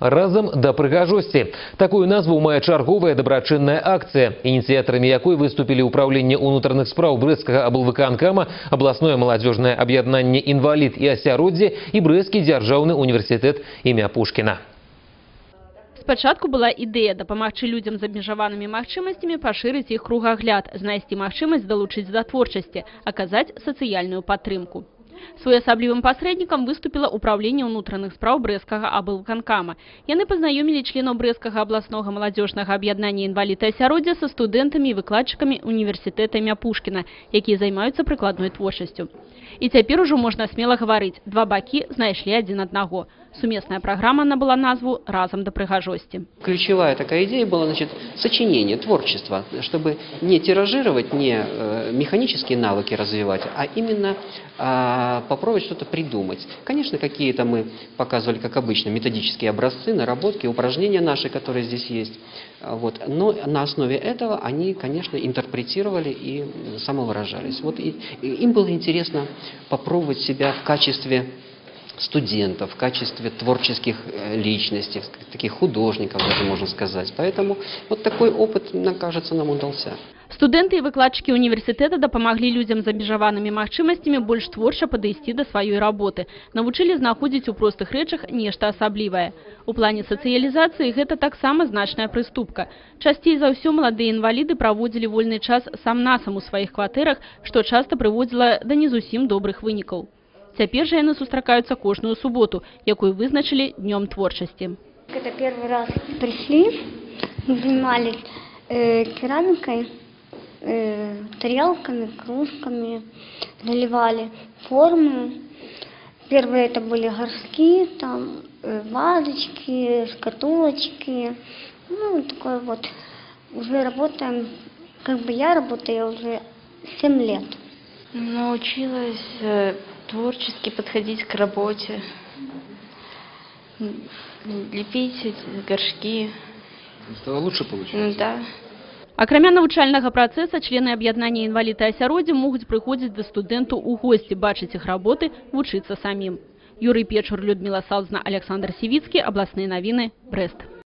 «Разом да прыгажосці». Такую назву мае чарговая дабрачынная акцыя, ініцыятарамі якой выступілі ўпраўленне ўнутраных спраў брэсцкага аблвыканкама, абласное маладзёжнае аб'яднанне «Інвалід» і «Асяроддзе» і Брэсцкі дзяржаўны універсітэт імя Пушкіна. Спачатку была ідэя дапамагчы людзям з абмежаванымі магчымасцямі пашырыць іх кругагляд, знайсці магчымасць далучыць да творчасці, аказаць сацыяльную падтрымку. Своеасаблівым пасрэднікам выступіла ўпраўленне ўнутраных спраў брэсцкага аблвыканкама. Яны пазнаёмілі членаў брэсцкага абласнога маладзёжнага аб'яднання «Інвалід» і «Асяроддзе» са студэнтамі і выкладчыкамі універсітэта імя Пушкіна, якія займаюцца прыкладной творчасцю. І цяпер ужо можна смела гаварыць, два бакі знайшлі адзін аднаго. Сумесная программа набыла назву «Разом до прыгажости». Ключевая такая идея была, сочинение, творчество, чтобы не тиражировать, не механические навыки развивать, а именно попробовать что-то придумать. Конечно, какие-то мы показывали, как обычно, методические образцы, наработки, упражнения наши, которые здесь есть. Но на основе этого они, конечно, интерпретировали и самовыражались. Им было интересно попробовать себя в качестве студентов, в качестве творческих личностей, таких художников, даже можно сказать. Поэтому такой опыт, мне кажется, нам удался. Студэнты і выкладчыкі універсітэта дапамаглі людзям з абмежаванымі магчымасцямі больш творча падысці да сваёй работы. Навучылі знаходзіць у простых рэчах нешта асаблівае. У плане сацыялізацыі гэта таксама значная прыступка. Часцей за ўсё маладыя інваліды праводзілі вольны час сам-насам у сваіх кватэрах, што часта прыводзіла да не зусім добрых вынікаў. Цяпер жа яны сустракаюцца кожную суботу, якую вызначылі днём творчасці. Когда первый раз пришли, мы занимались керамикой, тарелками, кружками, наливали формы. Первые это были горшки, там вазочки, шкатулочки. Такое Уже работаем, я работаю уже 7 лет. Научилась творчески подходить к работе, лепить горшки. Стало лучше получилось? Да. Акрамя навучальнага працэса, члены аб'яднання «Інвалід» і «Асяроддзе» могуць прыходзіць да студэнту ў госці, бачыць іх работы, вучыцца самім. Юрый Печур, Людмила Салзна, Александр Сивицкий, областные новины, Брест.